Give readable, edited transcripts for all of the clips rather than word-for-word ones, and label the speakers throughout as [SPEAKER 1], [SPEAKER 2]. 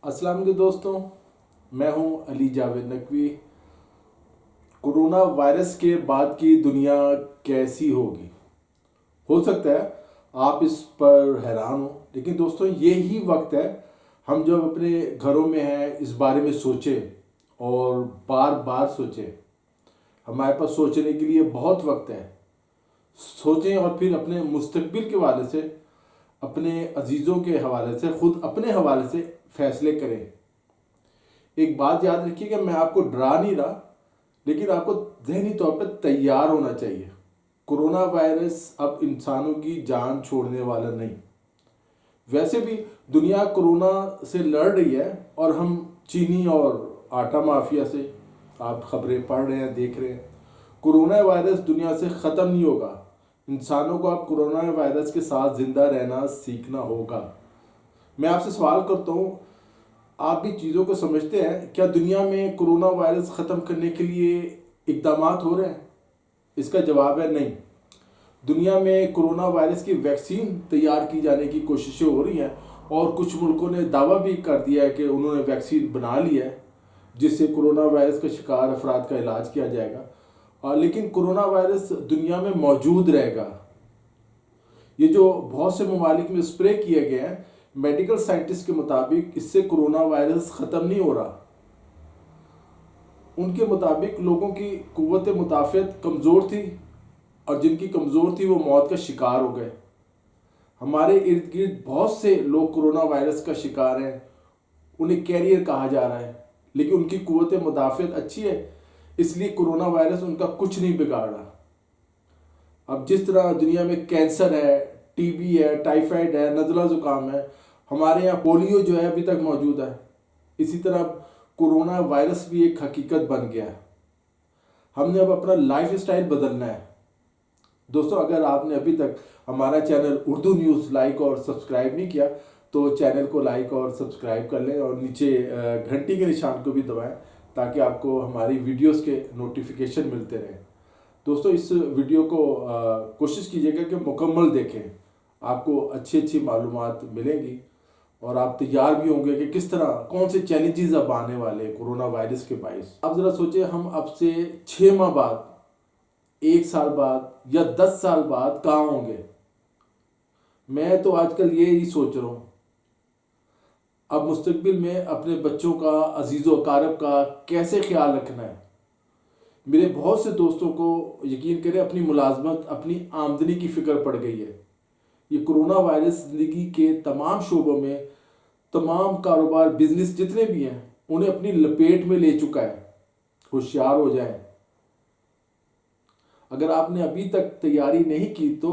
[SPEAKER 1] السلام علیکم دوستوں، میں ہوں علی جاوید نقوی۔ کورونا وائرس کے بعد کی دنیا کیسی ہوگی؟ ہو سکتا ہے آپ اس پر حیران ہو، لیکن دوستوں یہی وقت ہے ہم جب اپنے گھروں میں ہیں اس بارے میں سوچیں اور بار بار سوچیں۔ ہمارے پاس سوچنے کے لیے بہت وقت ہے۔ سوچیں اور پھر اپنے مستقبل کے حوالے سے، اپنے عزیزوں کے حوالے سے، خود اپنے حوالے سے فیصلے کریں۔ ایک بات یاد رکھیے کہ میں آپ کو ڈرا نہیں رہا، لیکن آپ کو ذہنی طور پہ تیار ہونا چاہیے۔ کورونا وائرس اب انسانوں کی جان چھوڑنے والا نہیں۔ ویسے بھی دنیا کورونا سے لڑ رہی ہے، اور ہم چینی اور آٹا مافیا سے آپ خبریں پڑھ رہے ہیں، دیکھ رہے ہیں۔ کورونا وائرس دنیا سے ختم نہیں ہوگا۔ انسانوں کو اب کورونا وائرس کے ساتھ زندہ رہنا سیکھنا ہوگا۔ میں آپ سے سوال کرتا ہوں، آپ بھی چیزوں کو سمجھتے ہیں؟ کیا دنیا میں کورونا وائرس ختم کرنے کے لیے اقدامات ہو رہے ہیں؟ اس کا جواب ہے نہیں۔ دنیا میں کورونا وائرس کی ویکسین تیار کی جانے کی کوششیں ہو رہی ہیں، اور کچھ ملکوں نے دعویٰ بھی کر دیا ہے کہ انہوں نے ویکسین بنا لی ہے جس سے کورونا وائرس کا شکار افراد کا علاج کیا جائے گا۔ لیکن کورونا وائرس دنیا میں موجود رہے گا۔ یہ جو بہت سے ممالک میں اسپرے کیے گئے ہیں، میڈیکل سائنٹسٹ کے مطابق اس سے کورونا وائرس ختم نہیں ہو رہا۔ ان کے مطابق لوگوں کی قوت مدافعت کمزور تھی، اور جن کی کمزور تھی وہ موت کا شکار ہو گئے۔ ہمارے ارد گرد بہت سے لوگ کورونا وائرس کا شکار ہیں، انہیں کیریئر کہا جا رہا ہے، لیکن ان کی قوت مدافعت اچھی ہے، اس لیے کورونا وائرس ان کا کچھ نہیں بگاڑ رہا۔ اب جس طرح دنیا میں کینسر ہے، ٹی بی ہے، ٹائیفائڈ ہے، نزلہ زکام ہے، ہمارے یہاں پولیو جو ہے ابھی تک موجود ہے، اسی طرح کورونا وائرس بھی ایک حقیقت بن گیا ہے۔ ہم نے اب اپنا لائف اسٹائل بدلنا ہے۔ دوستو، اگر آپ نے ابھی تک ہمارا چینل اردو نیوز لائک اور سبسکرائب نہیں کیا تو چینل کو لائک اور سبسکرائب کر لیں، اور نیچے گھنٹی کے نشان کو بھی دبائیں تاکہ آپ کو ہماری ویڈیوز کے نوٹیفیکیشن ملتے رہیں۔ دوستو، اس ویڈیو کو کوشش کیجیے گا کہ مکمل دیکھیں، آپ کو اچھی معلومات ملیں گی، اور آپ تیار بھی ہوں گے کہ کس طرح کون سے چیلنجز اب آنے والے کورونا وائرس کے باعث۔ اب ذرا سوچیں، ہم اب سے 6 ماہ بعد، 1 سال بعد یا 10 سال بعد کہاں ہوں گے؟ میں تو آج کل یہی سوچ رہا ہوں۔ اب مستقبل میں اپنے بچوں کا، عزیز و اقارب کا کیسے خیال رکھنا ہے؟ میرے بہت سے دوستوں کو یقین کریں اپنی ملازمت، اپنی آمدنی کی فکر پڑ گئی ہے۔ یہ کورونا وائرس زندگی کے تمام شعبوں میں، تمام کاروبار، بزنس جتنے بھی ہیں، انہیں اپنی لپیٹ میں لے چکا ہے۔ ہوشیار ہو جائیں۔ اگر آپ نے ابھی تک تیاری نہیں کی تو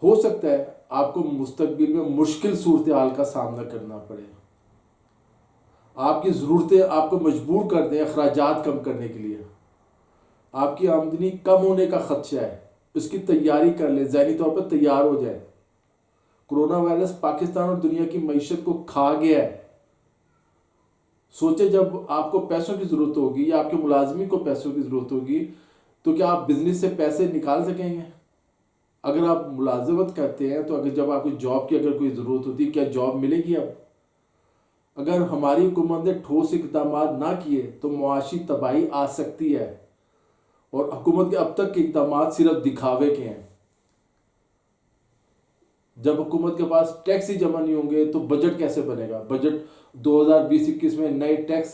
[SPEAKER 1] ہو سکتا ہے آپ کو مستقبل میں مشکل صورتحال کا سامنا کرنا پڑے۔ آپ کی ضرورتیں آپ کو مجبور کر دیں اخراجات کم کرنے کے لیے۔ آپ کی آمدنی کم ہونے کا خدشہ ہے، اس کی تیاری کر لیں، ذہنی طور پر تیار ہو جائیں۔ کورونا وائرس پاکستان اور دنیا کی معیشت کو کھا گیا ہے۔ سوچیں، جب آپ کو پیسوں کی ضرورت ہوگی یا آپ کے ملازمین کو پیسوں کی ضرورت ہوگی تو کیا آپ بزنس سے پیسے نکال سکیں گے؟ اگر آپ ملازمت کرتے ہیں تو جب آپ کو جاب کی اگر کوئی ضرورت ہوتی ہے، کیا جاب ملے گی اب؟ اگر ہماری حکومت نے ٹھوس اقدامات نہ کیے تو معاشی تباہی آ سکتی ہے، اور حکومت کے اب تک کے اقدامات صرف دکھاوے کے ہیں۔ جب حکومت کے پاس ٹیکس ہی جمع نہیں ہوں گے تو بجٹ کیسے بنے گا؟ بجٹ 2020-21 میں نئے ٹیکس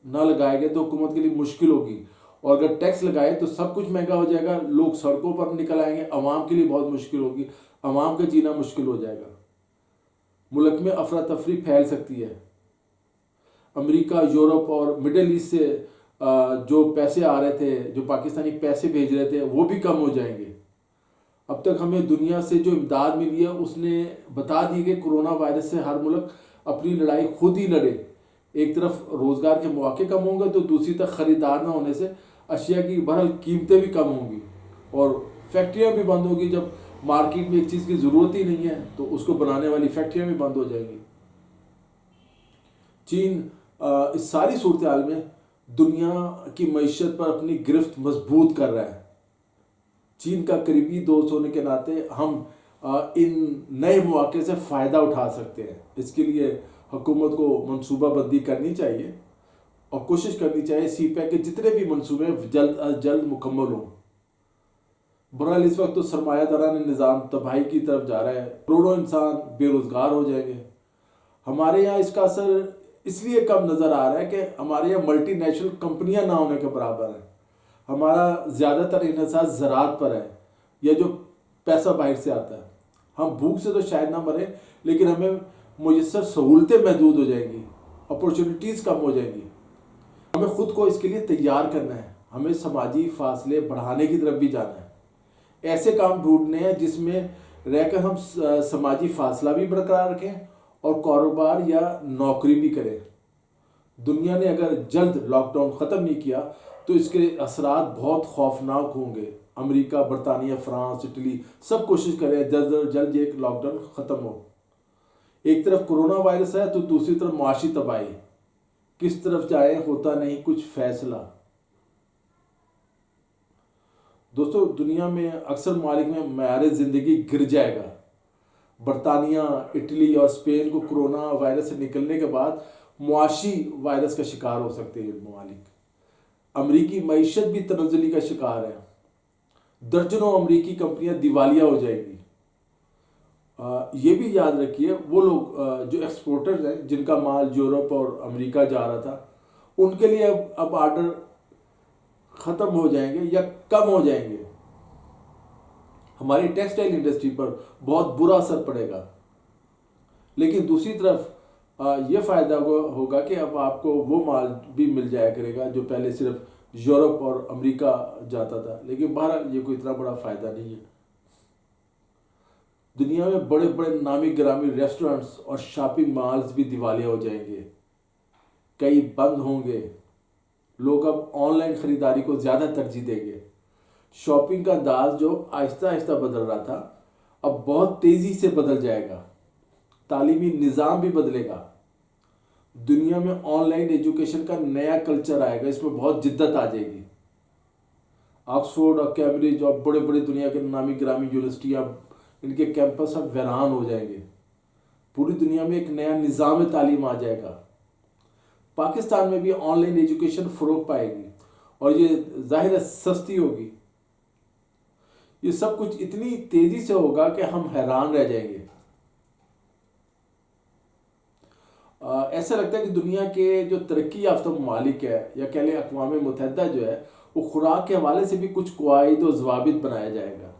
[SPEAKER 1] نہ لگائے گئے تو حکومت کے لیے مشکل ہوگی، اور اگر ٹیکس لگائے تو سب کچھ مہنگا ہو جائے گا، لوگ سڑکوں پر نکل آئیں گے، عوام کے لیے بہت مشکل ہوگی، عوام کا جینا مشکل ہو جائے گا۔ ملک میں افراتفری پھیل سکتی ہے۔ امریکہ، یورپ اور مڈل ایسٹ سے جو پیسے آ رہے تھے، جو پاکستانی پیسے بھیج رہے تھے، وہ بھی کم ہو جائیں گے۔ اب تک ہمیں دنیا سے جو امداد ملی ہے اس نے بتا دی کہ کورونا وائرس سے ہر ملک اپنی لڑائی خود ہی لڑے۔ ایک طرف روزگار کے مواقع کم ہوں گے تو دوسری طرف خریدار نہ ہونے سے اشیاء کی بہرحال قیمتیں بھی کم ہوں گی، اور فیکٹریاں بھی بند ہوگی۔ جب مارکیٹ میں ایک چیز کی ضرورت ہی نہیں ہے تو اس کو بنانے والی فیکٹریاں بھی بند ہو جائیں گی۔ چین اس ساری صورتحال میں دنیا کی معیشت پر اپنی گرفت مضبوط کر رہا ہے۔ چین کا قریبی دوست ہونے کے ناطے ہم ان نئے مواقع سے فائدہ اٹھا سکتے ہیں۔ اس کے لیے حکومت کو منصوبہ بندی کرنی چاہیے اور کوشش کرنی چاہیے سی پیک کے جتنے بھی منصوبے جلد از جلد مکمل ہوں۔ برحال اس وقت تو سرمایہ داران نظام تباہی کی طرف جا رہا ہے، کروڑوں انسان بے روزگار ہو جائیں گے۔ ہمارے یہاں اس کا اثر اس لیے کم نظر آ رہا ہے کہ ہمارے یہاں ملٹی نیشنل کمپنیاں نہ ہونے کے برابر ہیں۔ ہمارا زیادہ تر انحصار زراعت پر ہے یا جو پیسہ باہر سے آتا ہے۔ ہم بھوک سے تو شاید نہ مریں، لیکن ہمیں میسر سہولتیں محدود ہو جائیں گی، اپورچونیٹیز کم ہو جائیں گی۔ ہمیں خود کو اس کے لیے تیار کرنا ہے، ہمیں سماجی فاصلے بڑھانے کی طرف بھی جانا ہے، ایسے کام ڈھونڈنے ہیں جس میں رہ کر ہم سماجی فاصلہ بھی برقرار رکھیں اور کاروبار یا نوکری بھی کریں۔ دنیا نے اگر جلد لاک ڈاؤن ختم نہیں کیا تو اس کے اثرات بہت خوفناک ہوں گے۔ امریکہ، برطانیہ، فرانس، اٹلی سب کوشش کریں جلد از جلد یہ لاک ڈاؤن ختم ہو۔ ایک طرف کرونا وائرس ہے تو دوسری طرف معاشی تباہی، کس طرف جائیں ہوتا نہیں کچھ فیصلہ۔ دوستو، دنیا میں اکثر ممالک میں معیار زندگی گر جائے گا۔ برطانیہ، اٹلی اور اسپین کو کرونا وائرس سے نکلنے کے بعد معاشی وائرس کا شکار ہو سکتے ہیں ممالک۔ امریکی معیشت بھی تنزلی کا شکار ہے، درجنوں امریکی کمپنیاں دیوالیہ ہو جائیں گی۔ یہ بھی یاد رکھیے وہ لوگ جو ایکسپورٹرز ہیں جن کا مال یورپ اور امریکہ جا رہا تھا، ان کے لیے اب آرڈر ختم ہو جائیں گے یا کم ہو جائیں گے۔ ہماری ٹیکسٹائل انڈسٹری پر بہت برا اثر پڑے گا، لیکن دوسری طرف یہ فائدہ ہوگا کہ اب آپ کو وہ مال بھی مل جایا کرے گا جو پہلے صرف یورپ اور امریکہ جاتا تھا، لیکن بہرحال یہ کوئی اتنا بڑا فائدہ نہیں ہے۔ دنیا میں بڑے بڑے نامی گرامی ریسٹورنٹس اور شاپنگ مالز بھی دیوالیہ ہو جائیں گے، کئی بند ہوں گے۔ لوگ اب آن لائن خریداری کو زیادہ ترجیح دیں گے۔ شاپنگ کا انداز جو آہستہ آہستہ بدل رہا تھا اب بہت تیزی سے بدل جائے گا۔ تعلیمی نظام بھی بدلے گا۔ دنیا میں آن لائن ایجوکیشن کا نیا کلچر آئے گا، اس میں بہت جدت آ جائے گی۔ آکسفورڈ اور کیمبرج اور بڑے بڑے دنیا کے نامی گرامی یونیورسٹیاں، ان کے کیمپس اب ویران ہو جائیں گے۔ پوری دنیا میں ایک نیا نظام تعلیم آ جائے گا۔ پاکستان میں بھی آن لائن ایجوکیشن فروغ پائے گی اور یہ ظاہر ہے سستی ہوگی۔ یہ سب کچھ اتنی تیزی سے ہوگا کہ ہم حیران رہ جائیں گے۔ ایسا لگتا ہے کہ دنیا کے جو ترقی یافتہ ممالک ہے یا کہہ لیں اقوام متحدہ جو ہے، وہ خوراک کے حوالے سے بھی کچھ قواعد و ضوابط بنایا جائے گا۔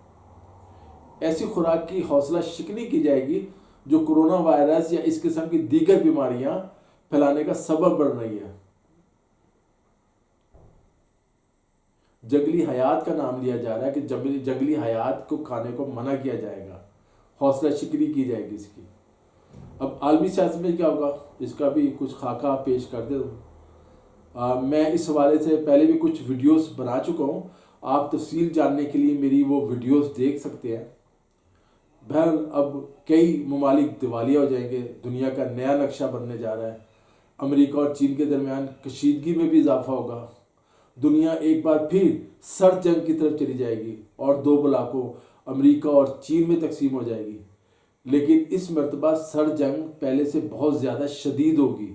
[SPEAKER 1] ایسی خوراک کی حوصلہ شکنی کی جائے گی جو کرونا وائرس یا اس قسم کی دیگر بیماریاں پھیلانے کا سبب بن رہی ہے۔ جنگلی حیات کا نام لیا جا رہا ہے کہ جنگلی حیات کو کھانے کو منع کیا جائے گا، حوصلہ شکنی کی جائے گی اس کی۔ اب عالمی سیاست میں کیا ہوگا اس کا بھی کچھ خاکہ پیش کر دے دوں۔ میں اس حوالے سے پہلے بھی کچھ ویڈیوز بنا چکا ہوں، آپ تفصیل جاننے کے لیے میری وہ ویڈیوز دیکھ سکتے ہیں۔ بہرحال اب کئی ممالک دیوالیہ ہو جائیں گے، دنیا کا نیا نقشہ بننے جا رہا ہے۔ امریکہ اور چین کے درمیان کشیدگی میں بھی اضافہ ہوگا۔ دنیا ایک بار پھر سرد جنگ کی طرف چلی جائے گی اور دو بلاکوں امریکہ اور چین میں تقسیم ہو جائے گی، لیکن اس مرتبہ سرد جنگ پہلے سے بہت زیادہ شدید ہوگی۔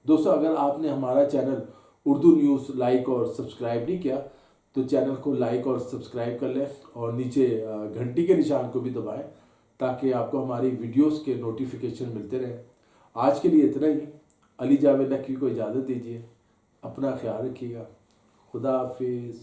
[SPEAKER 1] دوستو، اگر آپ نے ہمارا چینل اردو نیوز لائک اور سبسکرائب نہیں کیا تو چینل کو لائک اور سبسکرائب کر لیں اور نیچے گھنٹی کے نشان کو بھی دبائیں تاکہ آپ کو ہماری ویڈیوز کے نوٹیفیکیشن ملتے رہیں۔ آج کے لیے اتنا ہی۔ علی جاوید نقوی کو اجازت دیجیے، اپنا خیال رکھیے گا۔ خدا حافظ۔